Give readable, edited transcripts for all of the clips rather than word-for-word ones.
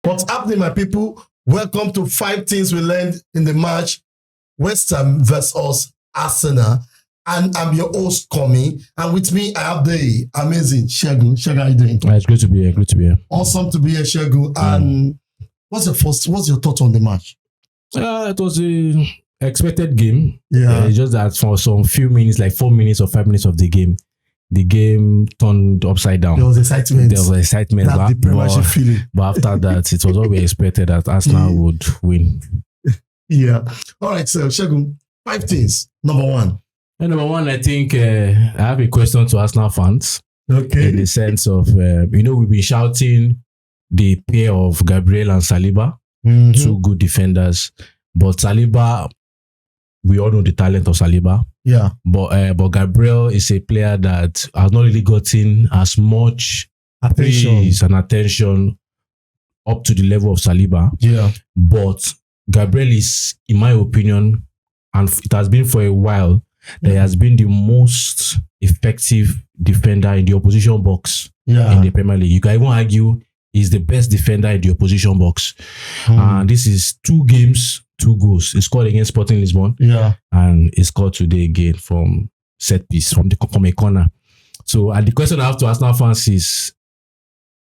What's happening, my people? Welcome to 5 things we learned in the match West Ham versus Arsenal. And I'm your host, Komi. And with me, I have the amazing Shegun. Shegun, how are you doing? It's great to be here. Great to be here. Awesome to be here, Shegun. And what's your thought on the match? It was an expected game. Yeah. Just that for some few minutes, like 4 minutes or 5 minutes of the game turned upside down. There was excitement. That's the Premiership feeling. But after that, it was always expected that Arsenal would win. Yeah. All right, so Shegun, 5 things. Number one, I think I have a question to Arsenal fans. Okay. In the sense of, we've been shouting the pair of Gabriel and Saliba, two good defenders. But Saliba, we all know the talent of Saliba. Yeah. But Gabriel is a player that has not really gotten as much praise and attention up to the level of Saliba. Yeah. But Gabriel is, in my opinion, and it has been for a while, that he has been the most effective defender in the opposition box in the Premier League. You can even argue he's the best defender in the opposition box. And this is 2 games, 2 goals. He scored against Sporting Lisbon. Yeah. And he scored today again from set piece, from a corner. So, and the question I have to Arsenal fans is,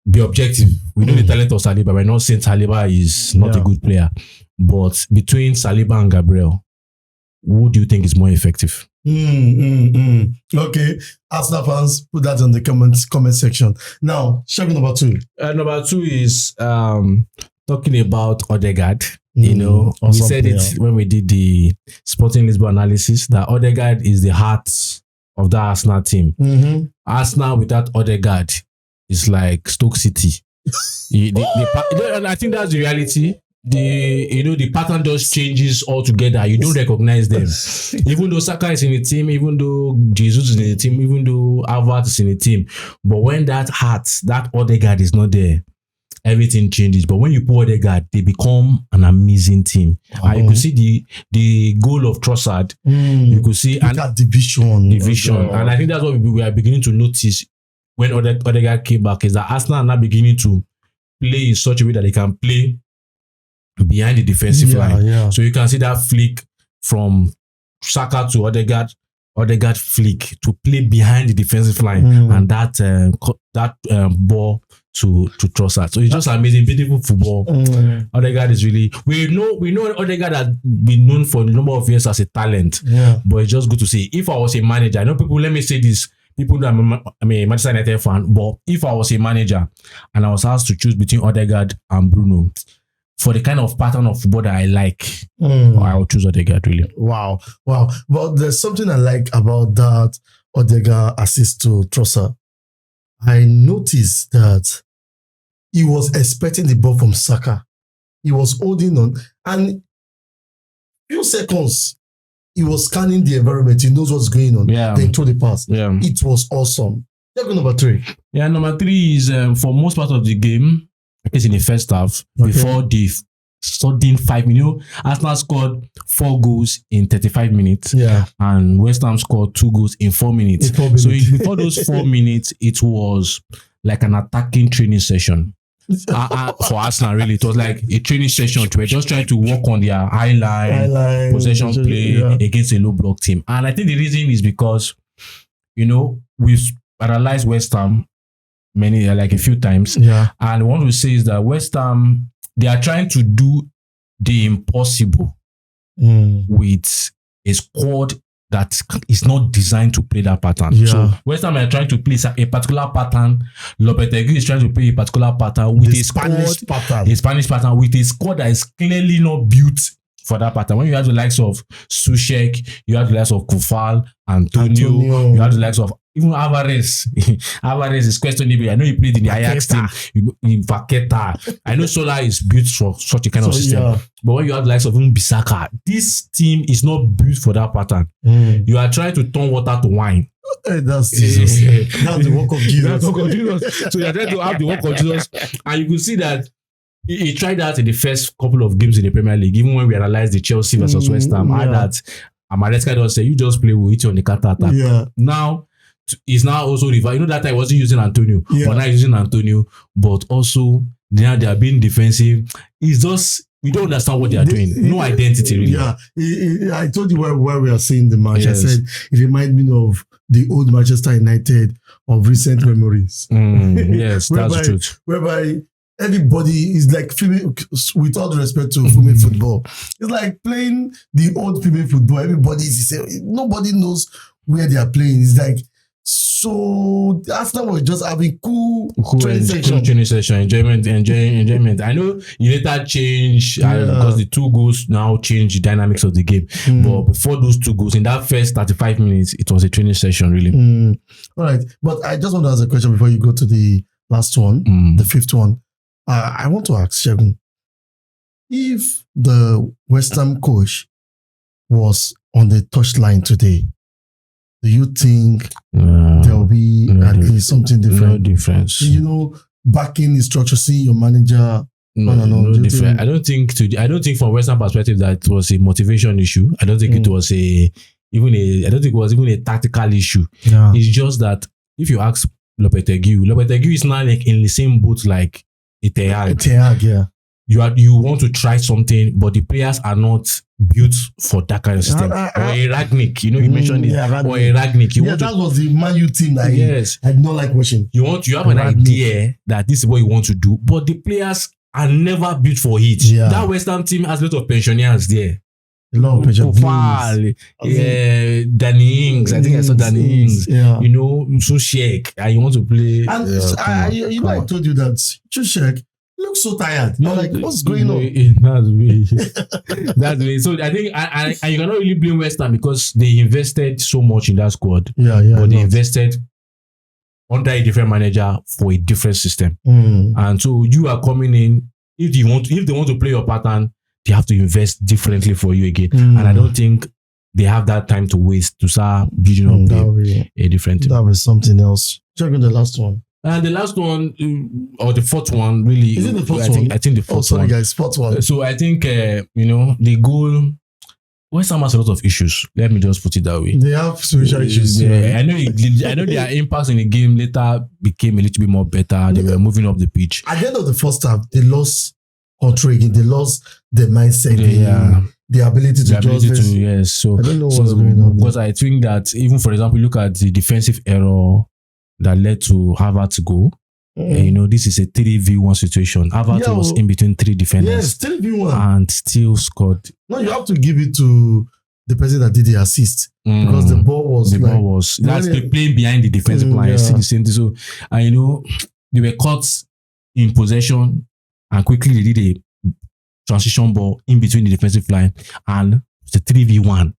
be objective. We know the talent of Saliba. We're not saying Saliba is not a good player. But between Saliba and Gabriel, who do you think is more effective? Okay. Arsenal fans, put that in the comment section. Now, Shegun, number 2. Number 2 is talking about Odegaard. We said it when we did the Sporting Lisbon analysis that Odegaard is the heart of the Arsenal team. Arsenal without Odegaard is like Stoke City. And I think that's the reality. The pattern just changes altogether. You don't recognize them. Even though Saka is in the team, even though Jesus is in the team, even though Havertz is in the team. But when that Odegaard is not there, everything changes. But when you put Odegaard, they become an amazing team. You could see the goal of Trossard. You could see division. And I think that's what we are beginning to notice when Odegaard came back, is that Arsenal are now beginning to play in such a way that they can play behind the defensive line. Yeah. So you can see that flick from Saka to Odegaard flick to play behind the defensive line, and that ball to Trossard. So it's just amazing, beautiful football. Odegaard is really, we know Odegaard has been known for a number of years as a talent, but it's just good to see. If I was a manager, I know people, let me say this, people that I'm a Manchester United fan, but if I was a manager and I was asked to choose between Odegaard and Bruno, for the kind of pattern of football that I like, I will choose Odegaard, really. Wow. But there's something I like about that Odegaard assist to Trossard. I noticed that he was expecting the ball from Saka. He was holding on, and few seconds, he was scanning the environment. He knows what's going on. Yeah. Then throw the pass. Yeah. It was awesome. Number 3. Yeah, number 3 is for most part of the game, I guess in the first half, before the sudden 5 minutes, Arsenal scored 4 goals in 35 minutes. Yeah. And West Ham scored 2 goals in 4 minutes. So before those 4 minutes, it was like an attacking training session. For Arsenal, really. It was like a training session. We're just trying to work on their high line possession play against a low block team. And I think the reason is because, we've analyzed West Ham a few times. Yeah. And what we say is that West Ham, they are trying to do the impossible with a squad that is not designed to play that pattern. Yeah. So West Ham are trying to play a particular pattern. Lopetegui is trying to play a particular pattern with a Spanish pattern with a squad that is clearly not built for that pattern. When you have the likes of Souček, you have the likes of Kufal, Antonio, you have the likes of even Alvarez. Alvarez is questionable. I know he played in the Ajax team, in Vaqueta. I know Sola is built for such a kind of system. Yeah. But when you have the likes of Saka, this team is not built for that pattern. You are trying to turn water to wine. That's Jesus. That's the work of Jesus. So you are trying to have the work of Jesus. And you can see that he tried that in the first couple of games in the Premier League. Even when we analyzed the Chelsea versus West Ham, I had that Amareska does say, you just play with it on the counter attack. Yeah. Now, he's now also revived. That time he wasn't using Antonio, but now he's using Antonio. But also, Now they are being defensive. It's just we don't understand what they are doing. No identity, really. Yeah, I told you why we are seeing the match. Yes. I said it reminds me of the old Manchester United of recent memories. Yes, that's true. Whereby everybody is like female, with all the respect to female football. It's like playing the old female football. Everybody is nobody knows where they are playing. It's like so. Arsenal was just having cool training session, enjoyment. I know you later change because the 2 goals now change the dynamics of the game. But before those 2 goals, in that first 35 minutes, it was a training session, really. All right, but I just want to ask a question before you go to the last one, the 5th one. I want to ask Segun, if the West Ham coach was on the touchline today, do you think there will be at least something different? No difference. You know, backing instruction, seeing your manager. No different. I don't think from West Ham perspective that it was a motivation issue. I don't think it was I don't think it was even a tactical issue. Yeah. It's just that if you ask Lopetegui is now like in the same boat like Ten Hag, yeah. You want to try something, but the players are not built for that kind of system. Or a Ragnick, you mentioned it. Yeah, or a Ragnick. That was the Man U team that I did not like watching. You have an idea that this is what you want to do, but the players are never built for it. Yeah. That West Ham team has a lot of pensioners there. A lot of pensioners. Danny Ings. I think I saw Danny Ings. Yeah. So Sheik. And you want to play. And I told you that Sheik looks so tired. You're like, what's going on? That's way. So I think, and you cannot really blame West Ham because they invested so much in that squad. Yeah. But they invested under a different manager for a different system. And so you are coming in. If they want to play your pattern, they have to invest differently for you again. And I don't think they have that time to waste to start building up a different team. That was something else. Check on the last one. And the last one, or the 4th one, really. Is it the 4th one? I think the 4th one. Sorry guys, 4th one. So I think, the goal, West Ham has a lot of issues. Let me just put it that way. They have spiritual issues. I know their impacts in the game later became a little bit more better. They were moving up the pitch. At the end of the first half, they lost control again. They lost the mindset, the ability to just... Yes. So I don't know what's going on. Because I think that even, for example, look at the defensive error that led to havertz goal. This is a 3v1 situation. Havertz was in between 3 defenders. Yes, 3v1. And still scored. No, you have to give it to the person that did the assist. Because the ball was... That's playing behind the defensive line. So, they were caught in possession and quickly they did a transition ball in between the defensive line and it's a 3v1.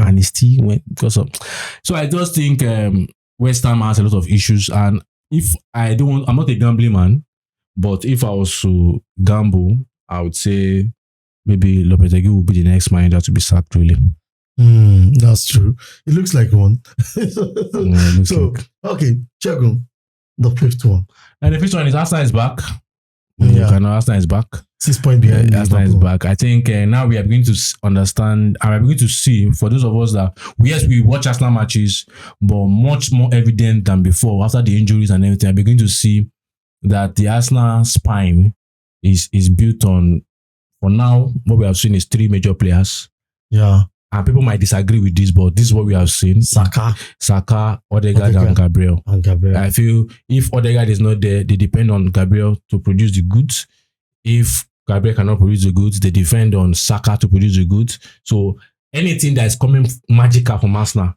And it still went because of... So I just think West Ham has a lot of issues, and if I'm not a gambling man, but if I was to gamble, I would say maybe Lopetegui will be the next manager to be sacked, really. That's true. It looks like one. Okay, check on the 5th one. And the 5th one is Arsenal is back. Arsenal is back. 6 points behind. Arsenal is back. I think now we are beginning to understand, and we are beginning to see, for those of us that, we watch Arsenal matches, but much more evident than before, after the injuries and everything, I'm beginning to see that the Arsenal spine is built on, for now, what we have seen is 3 major players. Yeah. And people might disagree with this, but this is what we have seen. Saka, Odegaard, and Gabriel. I feel if Odegaard is not there, they depend on Gabriel to produce the goods. If Gabriel cannot produce the goods, they depend on Saka to produce the goods. So anything that is coming magical from Arsenal,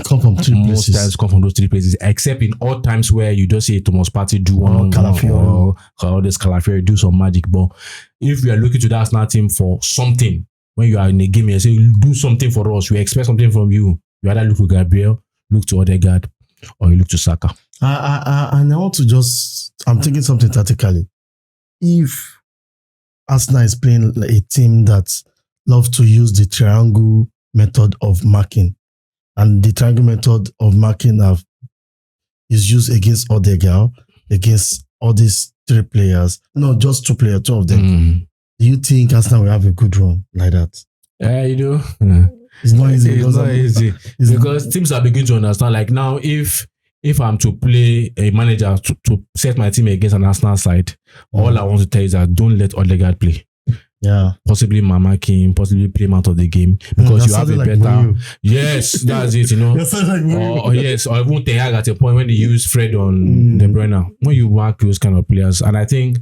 come from 3 places. Most times come from those 3 places, except in all times where you just see Thomas Partey do one, or this Calafiori do some magic. But if we are looking to the Arsenal team for something, when you are in a game, you say, do something for us. We expect something from you. You either look to Gabriel, look to Odegaard, or you look to Saka. And I want to I'm thinking something tactically. If Arsenal is playing like a team that loves to use the triangle method of marking, and the triangle method of marking is used against Odegaard, against all these 3 players, not just 2 players, 2 of them. Do you think Arsenal will have a good run like that? Yeah. It's not easy. It's not easy. Because teams are beginning to understand. Like now, if if I'm to play a manager to set my team against an Arsenal side, all I want to tell you is that don't let Odegaard play. Yeah, possibly Mama King, possibly play him out of the game because you have a better. Yes, that's it. You know. Or yes, or even Ten Hag at a point when they use Fred on De Bruyne. When you mark those kind of players, and I think,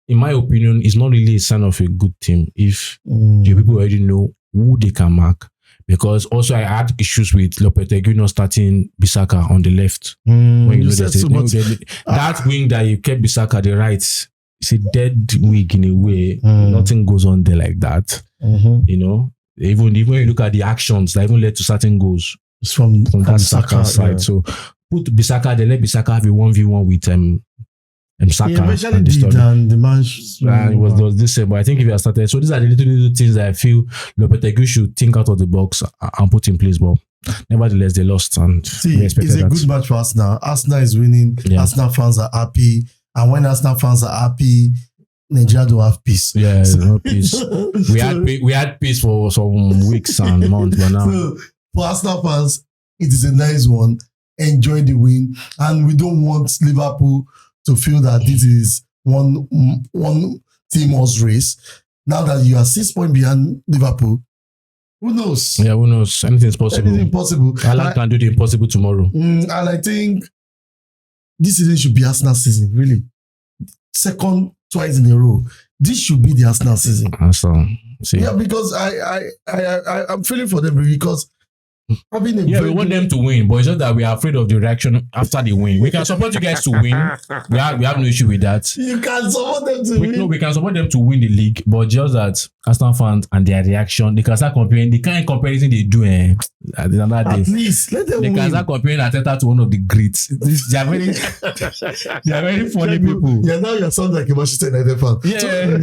in my opinion, it's not really a sign of a good team if the people already know who they can mark. Because also I had issues with Lopetegui not starting Bissaka on the left. When you know that wing that you kept Bissaka the right. It's a dead week in a way. Nothing goes on there like that. You know, even when you look at the actions that even led to certain goals from that Saka side. Yeah. So put Bissaka there, let Bissaka have a 1v1 with Saka. Yeah, eventually did, and the match. It was this same, but I think if you have started, so these are the little things that I feel Lopetegui should think out of the box and put in place. But nevertheless, they lost, and it's a good match for Arsenal. Arsenal is winning. Yeah. Arsenal fans are happy. And when Arsenal fans are happy, Nigeria don't have peace. Yeah, no peace. We had peace for some weeks and months, but now. So for Arsenal fans, it is a nice one. Enjoy the win, and we don't want Liverpool to feel that this is one team horse race. Now that you are 6 points behind Liverpool, who knows? Yeah, who knows? Anything's possible. Anything possible. Allah can do the impossible tomorrow. And I think this season should be Arsenal season, really. Second, twice in a row. This should be the Arsenal season. Yeah, because I'm feeling for them because we want them to win, but it's not that we are afraid of the reaction after the win. We can support you guys to win. We have no issue with that. You can support them to win. No, we can support them to win the league, but just that Arsenal fans and their reaction, they can start comparing the kind of comparison they do. At least let them win. They can start comparing Arteta to one of the greats. They are very funny people. Yeah, now you sound like a Manchester United fan. Yeah.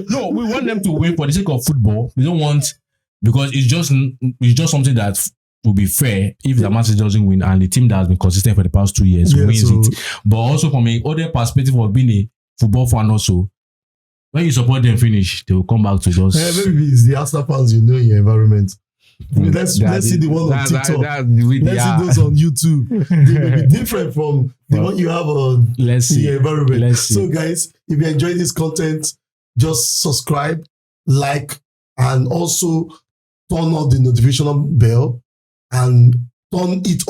No, we want them to win for the sake of football. We don't want, because it's just something that will be fair if the Manchester doesn't win and the team that has been consistent for the past 2 years wins it. But also from an other perspective of being a football fan also, when you support them finish, they will come back to us. Maybe it's the Arsenal fans you know in your environment. Let's see the one on TikTok. Let's see those on YouTube. They may be different from the one you have on your environment. So guys, if you enjoy this content, just subscribe, like, and also turn on the notification bell and turn it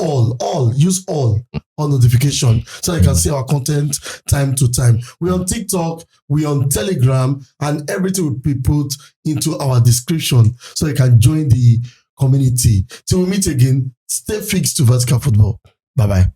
use all on notification so you can see our content time to time. We're on TikTok, we're on Telegram, and everything will be put into our description so you can join the community. Till we meet again, stay fixed to vertical football. Bye-bye.